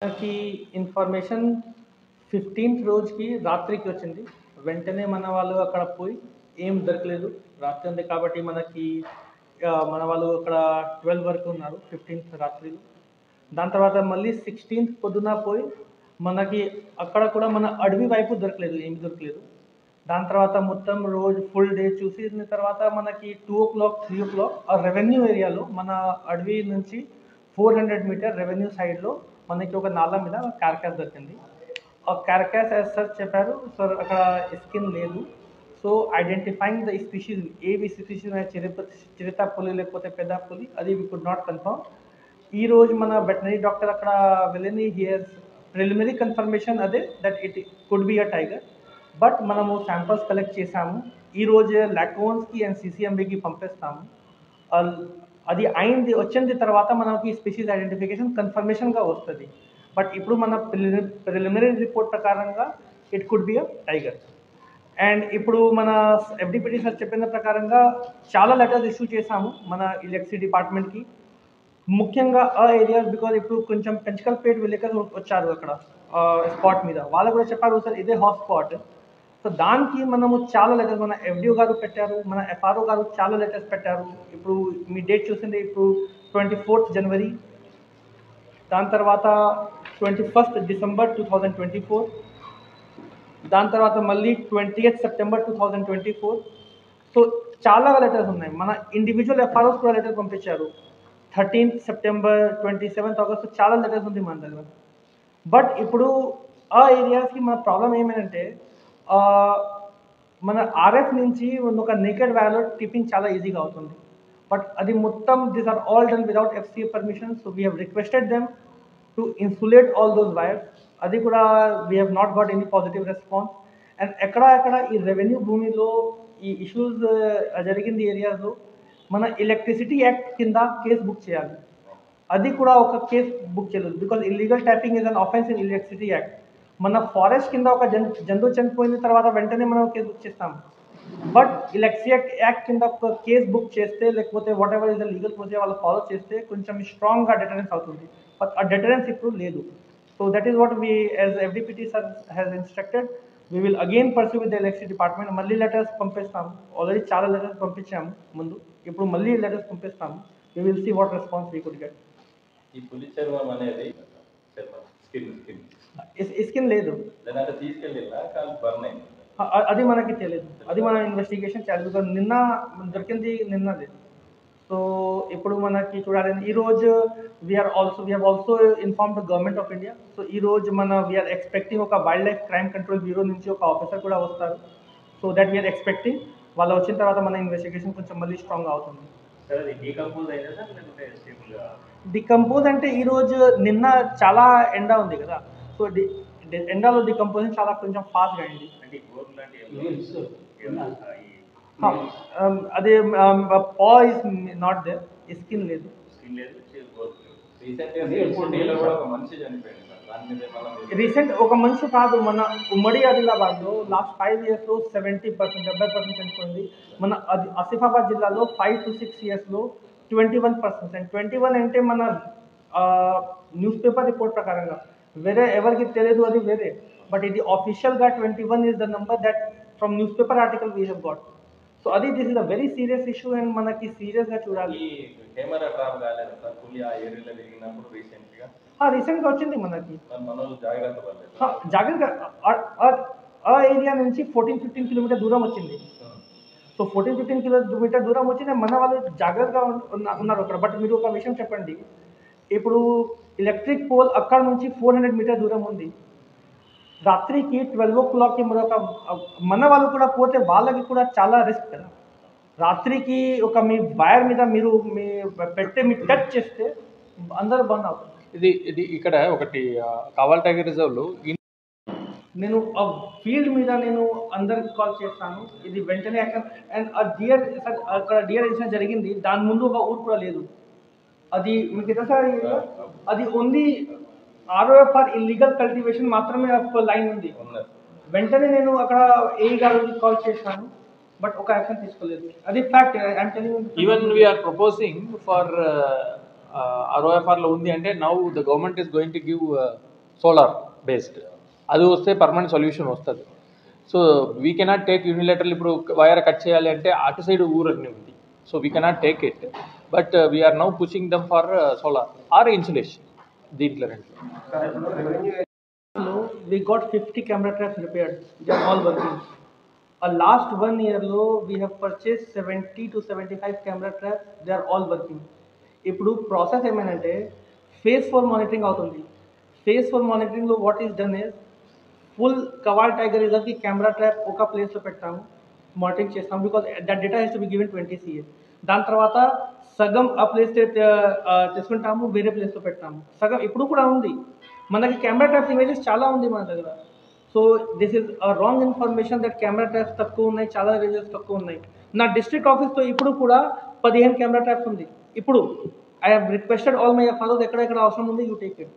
మనకి information 15th రోజుకి రాత్రికి వచ్చింది. వెంటనే మన వాళ్ళు అక్కడ పోయి ఏం దొరకలేదు. రాత్రి ఉంది కాబట్టి మనకి మన వాళ్ళు అక్కడ 12 వరకు ఉన్నారు 15th రాత్రి. దాని తర్వాత మళ్ళీ 16th పొద్దున పోయి మనకి అక్కడ కూడా మన అడవి వైపు దొరకలేదు, ఏమి దొరకలేదు. దాని తర్వాత మొత్తం రోజు ఫుల్ డే చూసిన తర్వాత మనకి 2 o'clock 3 o'clock ఆ రెవెన్యూ ఏరియాలో మన అడవి నుంచి 400 మీటర్ రెవెన్యూ సైడ్లో మనకి ఒక నాలా మీద క్యారకాస్ దొరికింది. ఆ క్యారకాస్ యాజ్ సర్ చెప్పారు సార్ అక్కడ స్కిన్ లేదు. సో ఐడెంటిఫైయింగ్ ద స్పీషీస్ ఏవి స్పీషీస్ చిరుత పులి లేకపోతే పెద్ద పులి అది వి కుడ్ నాట్ కన్ఫర్మ్. ఈ రోజు మన వెటనరీ డాక్టర్ అక్కడ వెళ్ళింది. హియర్స్ ప్రిలిమినరీ కన్ఫర్మేషన్ అదే that it could be a tiger. But మనము శాంపల్స్ కలెక్ట్ చేసాము. ఈరోజు లాకోన్స్కి అండ్ సిసిఎంబికి పంపిస్తాము. అది అయింది వచ్చిన తర్వాత మనకి స్పీషీస్ ఐడెంటిఫికేషన్ కన్ఫర్మేషన్గా వస్తుంది. బట్ ఇప్పుడు మన ప్రిలిమినరీ రిపోర్ట్ ప్రకారంగా it could be a tiger. And ఇప్పుడు మన ఎఫ్డిపిటి సార్ చెప్పిన ప్రకారంగా చాలా లెటర్స్ ఇష్యూ చేశాము మన ఎలక్ట్రిసిటీ డిపార్ట్మెంట్కి, ముఖ్యంగా ఆ ఏరియాస్. బికాజ్ ఇప్పుడు కొంచెం పెంచకల్పేట విలేకర్స్ వచ్చారు అక్కడ స్పాట్ మీద, వాళ్ళు కూడా చెప్పారు సార్ ఇదే హాట్ స్పాట్. సో దానికి మనము చాలా లెటర్స్ మన ఎఫ్డిఓ గారు పెట్టారు, మన ఎఫ్ఆర్ఓ గారు చాలా లెటర్స్ పెట్టారు. ఇప్పుడు మీ డేట్ చూసింది ఇప్పుడు 24th జనవరి, దాని తర్వాత 21st డిసెంబర్ 2024, దాని తర్వాత మళ్ళీ 20th సెప్టెంబర్ 2024. సో చాలా లెటర్స్ ఉన్నాయి. మన ఇండివిజువల్ ఎఫ్ఆర్ఓస్ కూడా లెటర్ పంపించారు. 13th సెప్టెంబర్, 27th ఆగస్ట్ చాలా లెటర్స్ ఉంది మన దగ్గర. బట్ ఇప్పుడు ఆ ఏరియాస్కి మన ప్రాబ్లం ఏమైందంటే మన ఆర్ఎఫ్ నుంచి ఒక నేకెడ్ వ్యాలో టిప్పింగ్ చాలా ఈజీగా అవుతుంది. బట్ అది మొత్తం these are all done without FCA permission. So we have requested them to insulate all those wires. అది కూడా we have not got any positive response. And ఎక్కడ ఈ రెవెన్యూ భూమిలో ఈ ఇష్యూస్ జరిగింది ఏరియాస్లో మన ఎలక్ట్రిసిటీ యాక్ట్ కింద కేసు బుక్ చేయాలి. అది కూడా ఒక కేసు బుక్ చేయలేదు. Because illegal tapping is an offence in electricity act. మన ఫారెస్ట్ కింద ఒక జంతువు చనిపోయిన తర్వాత వెంటనే మనం కేసు బుక్ చేస్తాం. బట్ ఎలక్ట్రిసిటీ యాక్ట్ కింద ఒక కేసు బుక్ చేస్తే లేకపోతే what ever is the legal procedure వాళ్ళు ఫాలో చేస్తే కొంచెం స్ట్రాంగ్గా డెటరెన్స్ అవుతుంది. బట్ ఆ డెటరెన్స్ ఇప్పుడు లేదు. So that is what we as FDPT sir has instructed. We will again pursue with the electricity department. మళ్ళీ లెటర్స్ పంపిస్తాము. ఆల్రెడీ చాలా లెటర్స్ పంపించాము ముందు, ఇప్పుడు మళ్ళీ లెటర్స్ పంపిస్తాము. We will see what response we could get. ఈ పులి చర్మం అనేది స్కిన్ లేదు, అది మనకి తెలియదు. అది మన ఇన్వెస్టిగేషన్ చేయాలి. బికాజ్ నిన్న దొరికింది నిన్నది. సో ఇప్పుడు మనకి చూడాలి. ఈరోజు we have also inform the government of India. So ఈరోజు వీఆర్ ఎక్స్పెక్టింగ్ ఒక wild life crime control bureau నుంచి ఒక ఆఫీసర్ కూడా వస్తారు. So that we are expecting. వాళ్ళు వచ్చిన తర్వాత మన ఇన్వెస్టిగేషన్ కొంచెం మళ్ళీ స్ట్రాంగ్ అవుతుంది. డికంపోజ్ అంటే ఈరోజు నిన్న చాలా ఎండ ఉంది కదా, సో ఎండలో డికంపోజింగ్ చాలా కొంచెం ఫాస్ట్గా అయింది. అదే పా ఇస్ నాట్ దేర్, స్కిన్ లేదు. రీసెంట్ ఒక మనిషి కాదు, మన ఉమ్మడి ఆదిలాబాద్లో లాస్ట్ 5 yearsలో 70% చనిపోయింది. మన ఆసిఫాబాద్ జిల్లాలో 5 to 6 yearsలో 21%. అండ్ 21 అంటే మన న్యూస్ పేపర్ రిపోర్ట్ ప్రకారంగా, వేరే ఎవరికి తెలియదు అది వేరే. బట్ ఇది ఆఫీషియల్గా 21 is the number that from news paper article we have got. So అది this is a very serious issue and మనకి సీరియస్గా చూడాలి. రీసెంట్గా వచ్చింది మనకి జాగ్రత్త. ఆ ఏరియా నుంచి 14-15 కిలోమీటర్ దూరం వచ్చింది. సో 14-15 కిలోమీటర్ దూరం వచ్చింది. మన వాళ్ళు జాగ్రత్తగా ఉన్నారు అక్కడ. బట్ మీరు ఒక విషయం చెప్పండి, ఇప్పుడు ఎలక్ట్రిక్ పోల్ అక్కడ నుంచి 400 మీటర్ దూరం ఉంది. రాత్రికి 12 o'clockకి మన వాళ్ళు కూడా పోతే వాళ్ళకి కూడా చాలా రిస్క్ కదా. రాత్రికి ఒక మీ వైర్ మీద మీరు మీ పెట్టే మీ టచ్ చేస్తే అందరూ బంద్ అవుతుంది. ఇది ఇక్కడ ఒకటి కావాల్ టైగర్ రిజర్వ్లో నేను ఆ ఫీల్డ్ మీద నేను అందరికి కాల్ చేస్తాను. ఇది వెంటనే యాక్షన్. అండ్ ఆ డియర్ అక్కడ డియర్ ఇన్సిడెంట్ జరిగింది, దాని ముందు ఒక ఊరు కూడా లేదు. అది మీకు తెలుసా, అది ఓన్లీ ROFR ఇల్లీగల్ కల్టివేషన్ మాత్రమే లైన్ ఉంది. వెంటనే నేను అక్కడ ఏ గారికి కాల్ చేశాను, బట్ ఒక యాక్షన్ తీసుకోలేదు. అది fact. I'm telling you. Even we are proposing for ROFR లో ఉంది అంటే now the government is going to give solar based, అది వస్తే పర్మనెంట్ సొల్యూషన్ వస్తుంది. So we cannot take unilateral, ఇప్పుడు వైర్ కట్ చేయాలి అంటే అటు సైడ్ ఊరని ఉంది, so we cannot take it, but we are now pushing them for solar or insulation. దీంట్లో రెంట్లో we got 50 camera traps repaired. They are all working. Last 1 year lo we have purchased 70 to 75 camera traps. They are all working. ఇప్పుడు process ఏమైందంటే phase 4 monitoring అవుతుంది. Phase 4 మానిటరింగ్లో what is done is full Kawal tiger రిజర్వ్కి camera trap ఒక ప్లేస్లో పెట్టాము, monitoring చేస్తాము. Because that data has to be given 20 CA. దాని తర్వాత సగం ఆ ప్లేస్ తీసుకుంటాము, వేరే ప్లేస్లో పెట్టాము. సగం ఇప్పుడు కూడా ఉంది. మనకి కెమెరా ట్రాప్స్ ఇమేజెస్ చాలా ఉంది మన దగ్గర. So this is wrong information that camera traps తక్కువ ఉన్నాయి, చాలా ఇమేజెస్ తక్కువ ఉన్నాయి. నా డిస్ట్రిక్ట్ ఆఫీస్తో ఇప్పుడు కూడా 15 కెమెరా ట్రాప్స్ ఉంది. ఇప్పుడు I have requested all my father's, ఎక్కడెక్కడ అవసరం ఉంది యూ టేక్ ఇట్.